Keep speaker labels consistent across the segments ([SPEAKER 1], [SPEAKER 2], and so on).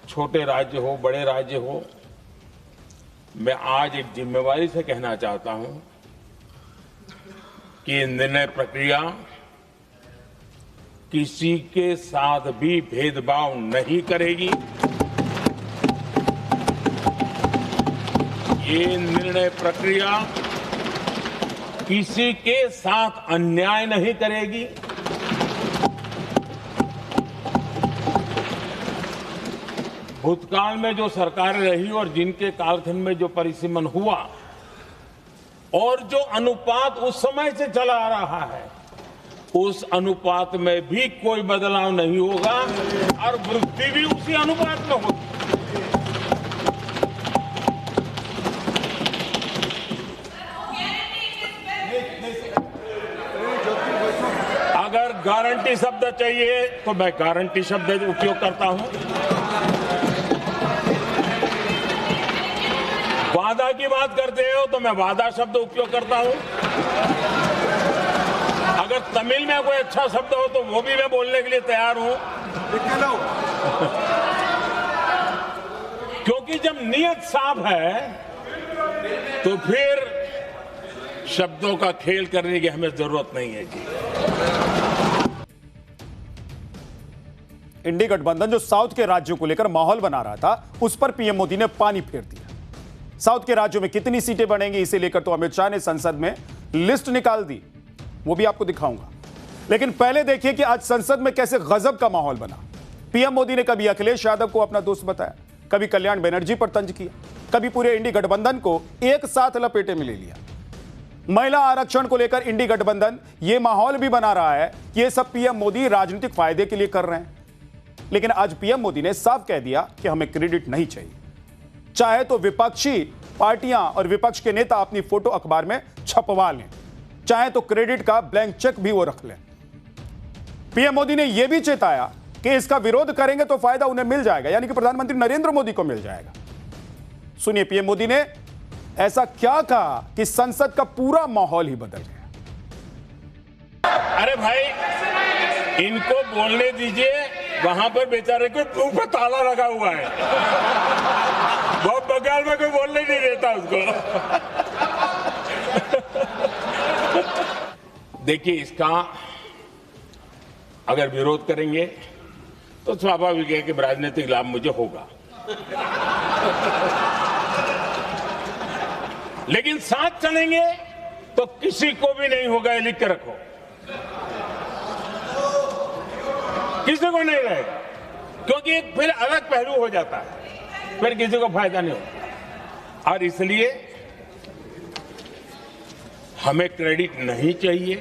[SPEAKER 1] छोटे राज्य हो, बड़े राज्य हो, मैं आज एक जिम्मेवारी से कहना चाहता हूं कि निर्णय प्रक्रिया किसी के साथ भी भेदभाव नहीं करेगी। ये निर्णय प्रक्रिया किसी के साथ अन्याय नहीं करेगी। भूतकाल में जो सरकारें रही और जिनके कालखंड में जो परिसीमन हुआ और जो अनुपात उस समय से चला आ रहा है, उस अनुपात में भी कोई बदलाव नहीं होगा और वृद्धि भी उसी अनुपात में होगी। अगर गारंटी शब्द चाहिए तो मैं गारंटी शब्द उपयोग करता हूं। वादा की बात करते हो तो मैं वादा शब्द उपयोग करता हूं। अगर तमिल में कोई अच्छा शब्द हो तो वो भी मैं बोलने के लिए तैयार हूं। क्योंकि जब नियत साफ है तो फिर शब्दों का खेल करने की हमें जरूरत नहीं है जी।
[SPEAKER 2] इंडी गठबंधन जो साउथ के राज्यों को लेकर माहौल बना रहा था, उस पर पीएम मोदी ने पानी फेर दिया। साउथ के राज्यों में कितनी सीटें बनेंगी इसे लेकर तो अमित शाह ने संसद में लिस्ट निकाल दी, वो भी आपको दिखाऊंगा। लेकिन पहले देखिए कि आज संसद में कैसे गजब का माहौल बना। पीएम मोदी ने कभी अखिलेश यादव को अपना दोस्त बताया, कभी कल्याण बनर्जी पर तंज किया, कभी पूरे इंडी गठबंधन को एक साथ लपेटे में ले लिया। महिला आरक्षण को लेकर इंडी गठबंधन यह माहौल भी बना रहा है कि यह सब पीएम मोदी राजनीतिक फायदे के लिए कर रहे हैं। लेकिन आज पीएम मोदी ने साफ कह दिया कि हमें क्रेडिट नहीं चाहिए। चाहे तो विपक्षी पार्टियां और विपक्ष के नेता अपनी फोटो अखबार में छपवा लें, चाहे तो क्रेडिट का ब्लैंक चेक भी वो रख लें। पीएम मोदी ने यह भी चेताया कि इसका विरोध करेंगे तो फायदा उन्हें मिल जाएगा, यानी कि प्रधानमंत्री नरेंद्र मोदी को मिल जाएगा। सुनिए पीएम मोदी ने ऐसा क्या कहा कि संसद का पूरा माहौल ही बदल गया।
[SPEAKER 1] अरे भाई, इनको बोलने दीजिए। वहां पर बेचारे को मुंह पे ताला लगा हुआ है, बहुत बगल में कोई बोलने नहीं देता उसको। देखिए, इसका अगर विरोध करेंगे तो स्वाभाविक है कि राजनीतिक लाभ मुझे होगा, लेकिन साथ चलेंगे तो किसी को भी नहीं होगा। ये लिख के रखो, किसी को नहीं रहेगा, क्योंकि फिर अलग पहलू हो जाता है, फिर किसी को फायदा नहीं होता। और इसलिए हमें क्रेडिट नहीं चाहिए।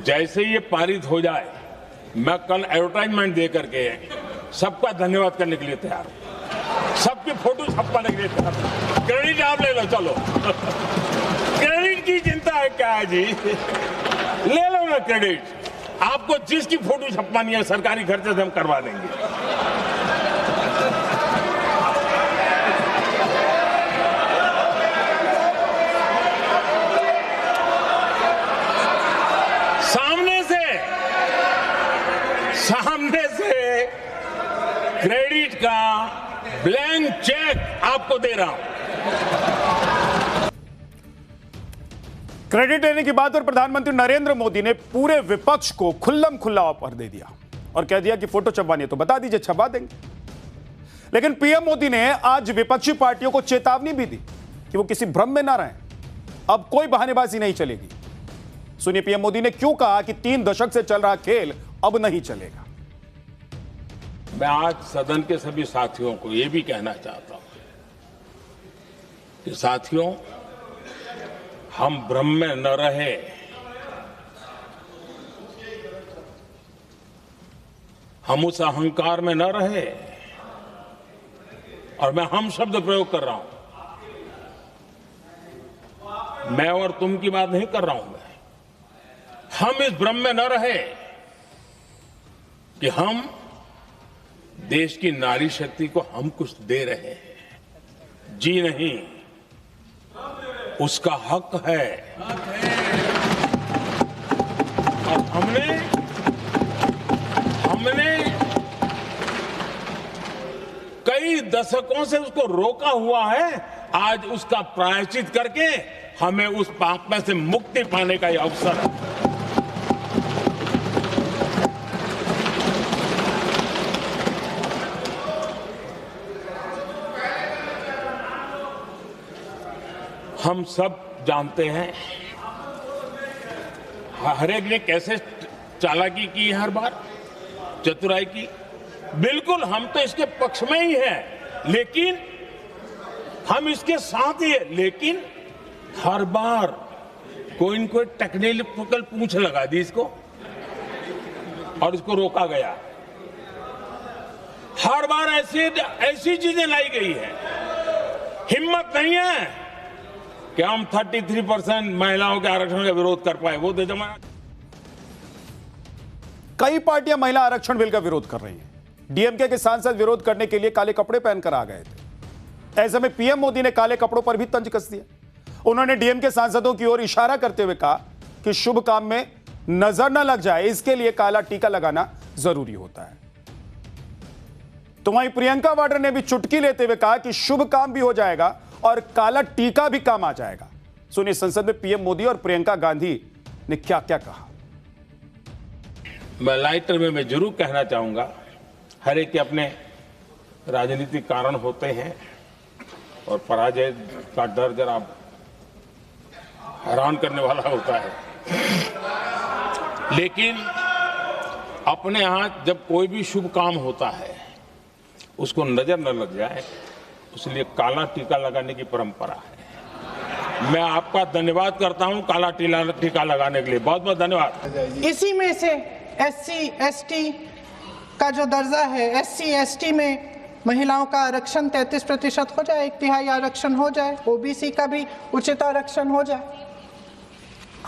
[SPEAKER 1] जैसे ये पारित हो जाए, मैं कल एडवर्टाइजमेंट दे करके सबका धन्यवाद करने के लिए तैयार हूं, सबकी फोटो छपवाने के लिए तैयार हूं। क्रेडिट आप ले लो, चलो। क्रेडिट की चिंता है क्या है जी, ले लो ना क्रेडिट। आपको जिसकी फोटो छपवानी है सरकारी खर्चे से हम करवा देंगे। सामने से क्रेडिट का ब्लैंक चेक आपको दे रहा हूं।
[SPEAKER 2] क्रेडिट लेने की बात और प्रधानमंत्री नरेंद्र मोदी ने पूरे विपक्ष को खुल्लम खुल्ला ऑफर दे दिया और कह दिया कि फोटो छपवानी है तो बता दीजिए, छपवा देंगे। लेकिन पीएम मोदी ने आज विपक्षी पार्टियों को चेतावनी भी दी कि वो किसी भ्रम में ना रहें, अब कोई बहानेबाजी नहीं चलेगी। सुनिए पीएम मोदी ने क्यों कहा कि 3 दशक से चल रहा खेल अब नहीं चलेगा।
[SPEAKER 1] मैं आज सदन के सभी साथियों को यह भी कहना चाहता हूं कि साथियों, हम भ्रम में न रहे। हम उस अहंकार में न रहे। और मैं हम शब्द प्रयोग कर रहा हूं, मैं और तुम की बात नहीं कर रहा हूं। मैं हम इस भ्रम में न रहे कि हम देश की नारी शक्ति को हम कुछ दे रहे हैं। जी नहीं, उसका हक है। और हमने कई दशकों से उसको रोका हुआ है, आज उसका प्रायश्चित करके हमें उस पाप में से मुक्ति पाने का यह अवसर है। हम सब जानते हैं हर एक ने कैसे चालाकी की है, हर बार चतुराई की। बिल्कुल हम तो इसके पक्ष में ही हैं, लेकिन हम इसके साथ ही हैं, लेकिन हर बार कोई न कोई टेक्निकल पूंछ लगा दी इसको और इसको रोका गया। हर बार ऐसी चीजें लाई गई है। हिम्मत नहीं है कि हम 33% महिलाओं के आरक्षण का विरोध कर पाए। वो जमाना
[SPEAKER 2] कई पार्टियां महिला आरक्षण बिल का विरोध कर रही हैं। डीएमके के सांसद विरोध करने के लिए काले कपड़े पहनकर आ गए थे। ऐसे में पीएम मोदी ने काले कपड़ों पर भी तंज कस दिया। उन्होंने डीएमके सांसदों की ओर इशारा करते हुए कहा कि शुभ काम में नजर न लग जाए, इसके लिए काला टीका लगाना जरूरी होता है। तो वहीं प्रियंका वाड्रा ने भी चुटकी लेते हुए कहा कि शुभ काम भी हो जाएगा और काला टीका भी काम आ जाएगा। सुनिए संसद में पीएम मोदी और प्रियंका गांधी ने क्या क्या कहा।
[SPEAKER 1] मैं लाइटर में मैं जरूर कहना चाहूंगा, हर एक के अपने राजनीतिक कारण होते हैं और पराजय का डर जरा हैरान करने वाला होता है, लेकिन अपने यहां जब कोई भी शुभ काम होता है उसको नजर न लग जाए, इसलिए काला टीका लगाने की परंपरा है। मैं आपका धन्यवाद करता हूं काला टीका लगाने के लिए, बहुत बहुत धन्यवाद।
[SPEAKER 3] इसी में से SC ST का जो दर्जा है, SC ST में महिलाओं का आरक्षण 33% हो जाए, 1/3 आरक्षण हो जाए, OBC का भी उचित आरक्षण हो जाए,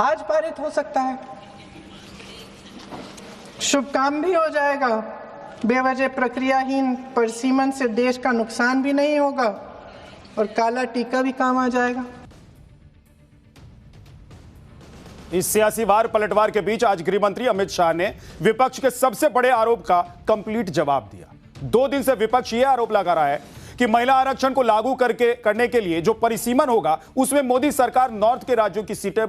[SPEAKER 3] आज पारित हो सकता है। शुभ काम भी हो जाएगा, बेवजह प्रक्रियाहीन परिसीमन से देश का नुकसान भी नहीं होगा और काला टीका भी काम आ जाएगा।
[SPEAKER 2] इस सियासी वार पलटवार के बीच आज गृह मंत्री अमित शाह ने विपक्ष के सबसे बड़े आरोप का कंप्लीट जवाब दिया। 2 दिन से विपक्ष यह आरोप लगा रहा है कि महिला आरक्षण को लागू करने के लिए जो परिसीमन होगा उसमें मोदी सरकार नॉर्थ के राज्यों की सीटें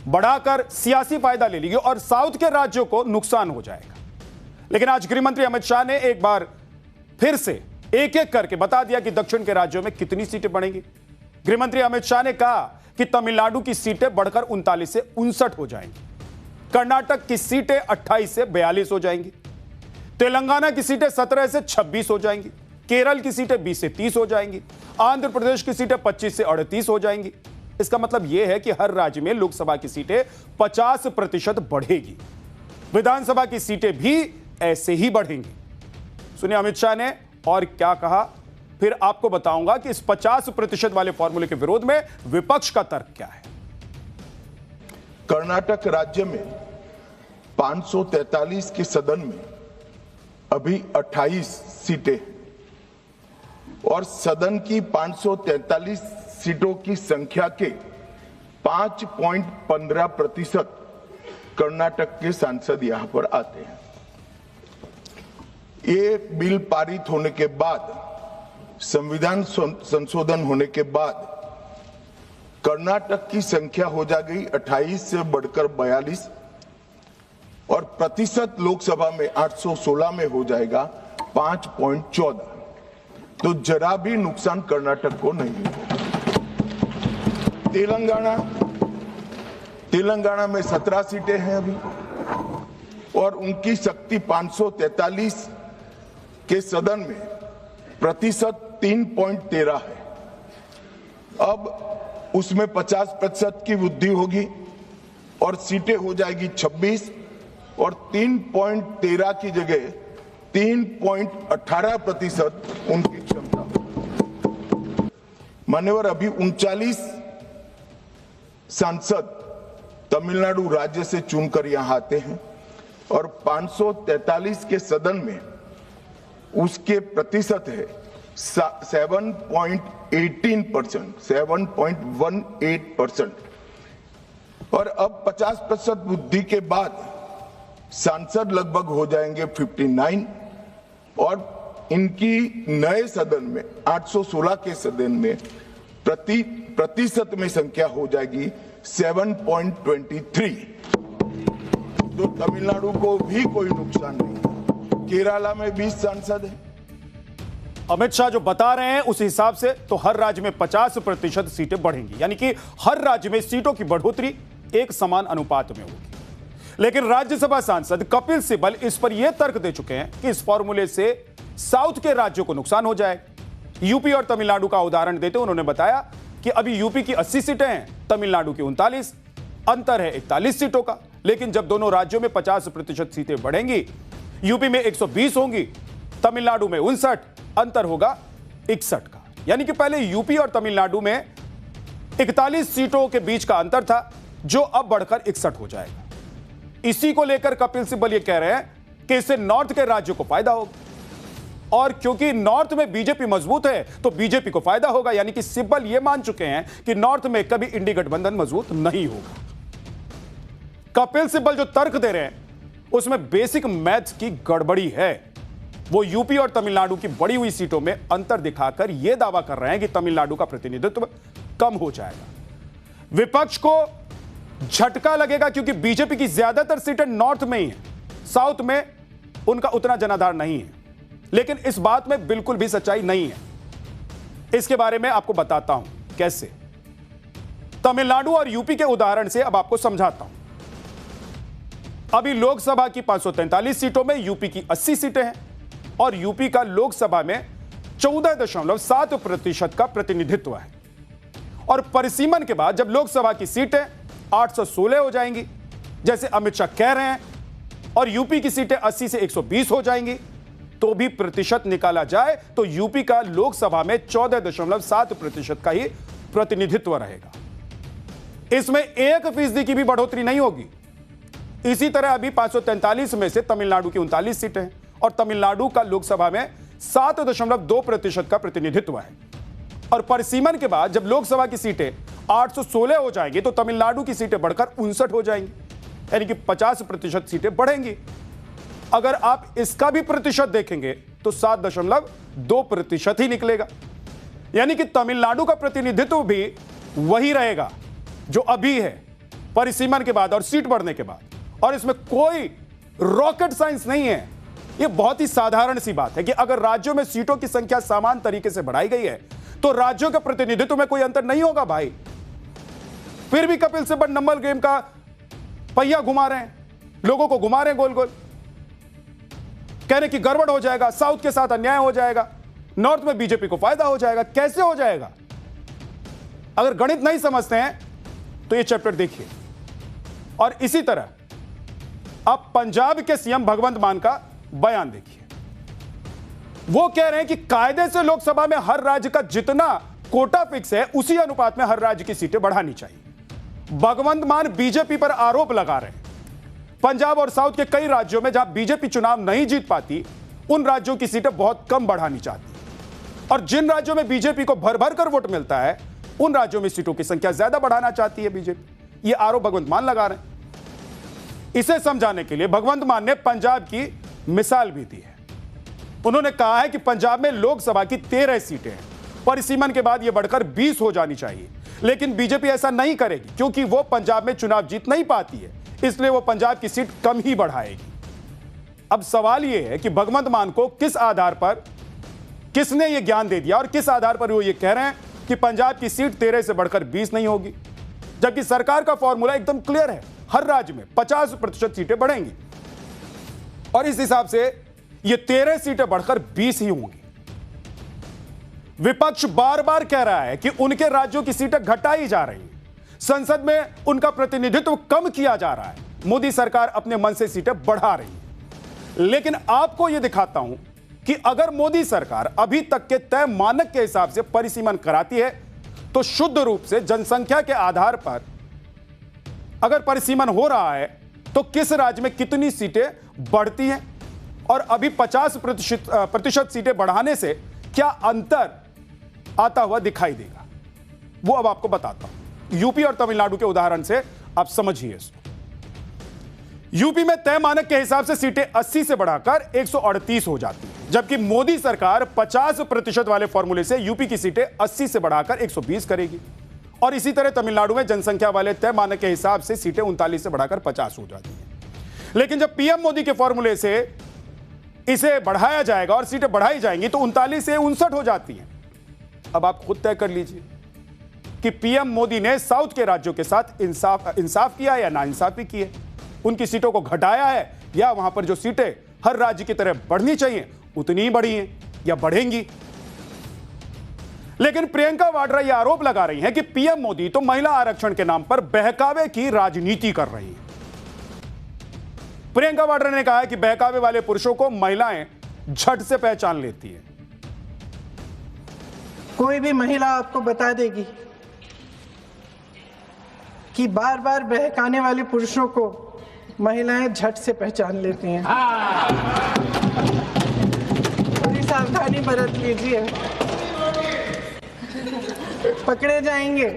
[SPEAKER 2] बढ़ाकर सियासी फायदा ले लेगी और साउथ के राज्यों को नुकसान हो जाएगा। लेकिन आज गृह मंत्री अमित शाह ने एक बार फिर से एक एक करके बता दिया कि दक्षिण के राज्यों में कितनी सीटें बढ़ेंगी। गृह मंत्री अमित शाह ने कहा कि तमिलनाडु की सीटें बढ़कर 39 से 59 हो जाएंगी, कर्नाटक की सीटें 28 से 42 हो जाएंगी, तेलंगाना की सीटें 17 से 26 हो जाएंगी, केरल की सीटें 20 से 30 हो जाएंगी, आंध्र प्रदेश की सीटें 25 से 38 हो जाएंगी। इसका मतलब यह है कि हर राज्य में लोकसभा की सीटें 50% बढ़ेगी, विधानसभा की सीटें भी ऐसे ही बढ़ेंगी। सुनिए अमित शाह ने और क्या कहा, फिर आपको बताऊंगा कि इस 50% वाले फॉर्मूले के विरोध में विपक्ष का तर्क क्या है।
[SPEAKER 4] कर्नाटक राज्य में 543 के सदन में अभी 28 सीटें और सदन की 543 सीटों की संख्या के 5.15% कर्नाटक के सांसद यहां पर आते हैं। ये बिल पारित होने के बाद, संविधान संशोधन होने के बाद कर्नाटक की संख्या हो जाएगी 28 से बढ़कर 42 और प्रतिशत लोकसभा में 816 में हो जाएगा 5.14। तो जरा भी नुकसान कर्नाटक को नहीं होगा। तेलंगाना में 17 सीटें हैं अभी और उनकी शक्ति 543 के सदन में प्रतिशत 3.13 है। अब उसमें 50% की वृद्धि होगी और सीटें हो जाएगी 26 और 3.13 की जगह 3.18% उनकी क्षमता। मान्यवर, अभी 39 सांसद तमिलनाडु राज्य से चुनकर यहां आते हैं और 543 के सदन में उसके प्रतिशत है 7.18% और अब 50% वृद्धि के बाद सांसद लगभग हो जाएंगे 59 और इनकी नए सदन में 816 के सदन में प्रतिशत में संख्या हो जाएगी 7.23। तो तमिलनाडु को भी कोई नुकसान नहीं। केरला में 20 सांसद है।
[SPEAKER 2] अमित शाह जो बता रहे हैं उस हिसाब से तो हर राज्य में 50% सीटें बढ़ेंगी, यानी कि हर राज्य में सीटों की बढ़ोतरी एक समान अनुपात में होगी। लेकिन राज्यसभा सांसद कपिल सिब्बल इस पर यह तर्क दे चुके हैं कि इस फॉर्मूले से साउथ के राज्यों को नुकसान हो जाएगा। यूपी और तमिलनाडु का उदाहरण देते उन्होंने बताया कि अभी यूपी की 80 सीटें हैं, तमिलनाडु की 39, अंतर है 41 सीटों का। लेकिन जब दोनों राज्यों में 50% सीटें बढ़ेंगी, यूपी में 120 होंगी, तमिलनाडु में 59, अंतर होगा 61 का। यानी कि पहले यूपी और तमिलनाडु में 41 सीटों के बीच का अंतर था, जो अब बढ़कर 61 हो जाएगा। इसी को लेकर कपिल सिब्बल ये कह रहे हैं कि इससे नॉर्थ के राज्यों को फायदा होगा, और क्योंकि नॉर्थ में बीजेपी मजबूत है तो बीजेपी को फायदा होगा। यानी कि सिब्बल ये मान चुके हैं कि नॉर्थ में कभी इंडी गठबंधन मजबूत नहीं होगा। कपिल सिब्बल जो तर्क दे रहे हैं उसमें बेसिक मैथ्स की गड़बड़ी है। वो यूपी और तमिलनाडु की बढ़ी हुई सीटों में अंतर दिखाकर यह दावा कर रहे हैं कि तमिलनाडु का प्रतिनिधित्व कम हो जाएगा। विपक्ष को झटका लगेगा क्योंकि बीजेपी की ज्यादातर सीटें नॉर्थ में ही हैं, साउथ में उनका उतना जनाधार नहीं है। लेकिन इस बात में बिल्कुल भी सच्चाई नहीं है। इसके बारे में आपको बताता हूं कैसे। तमिलनाडु और यूपी के उदाहरण से अब आपको समझाता हूं। अभी लोकसभा की 543 सीटों में यूपी की 80 सीटें हैं और यूपी का लोकसभा में 14.7% का प्रतिनिधित्व है। और परिसीमन के बाद जब लोकसभा की सीटें 816 हो जाएंगी, जैसे अमित शाह कह रहे हैं, और यूपी की सीटें 80 से 120 हो जाएंगी, तो भी प्रतिशत निकाला जाए तो यूपी का लोकसभा में 14.7% का ही प्रतिनिधित्व रहेगा। इसमें 1% की भी बढ़ोतरी नहीं होगी। इसी तरह अभी 543 में से तमिलनाडु की 39 सीटें हैं और तमिलनाडु का लोकसभा में 7.2% का प्रतिनिधित्व है। और परिसीमन के बाद जब लोकसभा की सीटें 816 हो जाएंगी तो तमिलनाडु की सीटें बढ़कर 59 हो जाएंगी, यानी कि 50% सीटें बढ़ेंगी। अगर आप इसका भी प्रतिशत देखेंगे तो 7.2% ही निकलेगा। यानी कि तमिलनाडु का प्रतिनिधित्व भी वही रहेगा जो अभी है परिसीमन के बाद और सीट बढ़ने के बाद। और इसमें कोई रॉकेट साइंस नहीं है। यह बहुत ही साधारण सी बात है कि अगर राज्यों में सीटों की संख्या समान तरीके से बढ़ाई गई है तो राज्यों के प्रतिनिधित्व में कोई अंतर नहीं होगा भाई। फिर भी कपिल सिब्बल नंबर गेम का पहिया घुमा रहे हैं, लोगों को घुमा रहे हैं गोल गोल, कह रहे कि गड़बड़ हो जाएगा, साउथ के साथ अन्याय हो जाएगा, नॉर्थ में बीजेपी को फायदा हो जाएगा। कैसे हो जाएगा? अगर गणित नहीं समझते हैं तो यह चैप्टर देखिए। और इसी तरह अब पंजाब के सीएम भगवंत मान का बयान देखिए। वो कह रहे हैं कि कायदे से लोकसभा में हर राज्य का जितना कोटा फिक्स है उसी अनुपात में हर राज्य की सीटें बढ़ानी चाहिए। भगवंत मान बीजेपी पर आरोप लगा रहे हैं। पंजाब और साउथ के कई राज्यों में जहां बीजेपी चुनाव नहीं जीत पाती, उन राज्यों की सीटें बहुत कम बढ़ानी चाहती है। और जिन राज्यों में बीजेपी को भर भर कर वोट मिलता है, उन राज्यों में सीटों की संख्या ज्यादा बढ़ाना चाहती है बीजेपी। यह आरोप भगवंत मान लगा रहे हैं। इसे समझाने के लिए भगवंत मान ने पंजाब की मिसाल भी दी है। उन्होंने कहा है कि पंजाब में लोकसभा की 13 सीटें हैं, परिसीमन के बाद यह बढ़कर 20 हो जानी चाहिए। लेकिन बीजेपी ऐसा नहीं करेगी क्योंकि वो पंजाब में चुनाव जीत नहीं पाती है, इसलिए वो पंजाब की सीट कम ही बढ़ाएगी। अब सवाल यह है कि भगवंत मान को किस आधार पर, किसने यह ज्ञान दे दिया और किस आधार पर वो ये कह रहे हैं कि पंजाब की सीट 13 से बढ़कर 20 नहीं होगी, जबकि सरकार का फॉर्मूला एकदम क्लियर है, हर राज्य में 50% सीटें बढ़ेंगी और इस हिसाब से ये 13 सीटें बढ़कर 20 ही होंगी। विपक्ष बार बार कह रहा है कि उनके राज्यों की सीटें घटाई जा रही हैं, संसद में उनका प्रतिनिधित्व कम किया जा रहा है, मोदी सरकार अपने मन से सीटें बढ़ा रही है। लेकिन आपको यह दिखाता हूं कि अगर मोदी सरकार अभी तक के तय मानक के हिसाब से परिसीमन कराती है तो शुद्ध रूप से जनसंख्या के आधार पर अगर परिसीमन हो रहा है तो किस राज्य में कितनी सीटें बढ़ती हैं और अभी 50% सीटें बढ़ाने से क्या अंतर आता हुआ दिखाई देगा, वो अब आपको बताता हूं। यूपी और तमिलनाडु के उदाहरण से आप समझिए इसको। यूपी में तय मानक के हिसाब से सीटें 80 से बढ़ाकर 138 हो जाती हैं, जबकि मोदी सरकार 50% वाले फॉर्मूले से यूपी की सीटें 80 से बढ़ाकर 120 करेगी और इसी तरह तमिलनाडु में जनसंख्या वाले तय मानक के हिसाब से सीटें 39 से बढ़ाकर 50 हो जाती हैं। लेकिन जब पीएम मोदी के फॉर्मूले से इसे बढ़ाया जाएगा और सीटें बढ़ाई जाएंगी तो 39 से 59 हो जाती हैं। अब आप खुद तय कर लीजिए कि पीएम मोदी ने साउथ के राज्यों के साथ इंसाफ किया या नाइंसाफी की है, उनकी सीटों को घटाया है या वहां पर जो सीटें हर राज्य की तरह बढ़नी चाहिए उतनी ही बढ़ी हैं या बढ़ेंगी। लेकिन प्रियंका वाड्रा यह आरोप लगा रही हैं कि पीएम मोदी तो महिला आरक्षण के नाम पर बहकावे की राजनीति कर रही हैं। प्रियंका वाड्रा ने कहा है कि बहकावे वाले पुरुषों को महिलाएं झट से पहचान लेती हैं।
[SPEAKER 3] कोई भी महिला आपको बता देगी कि बार बार बहकाने वाले पुरुषों को महिलाएं झट से पहचान लेती हैं। थोड़ी सावधानी बरत लीजिए, पकड़े जाएंगे।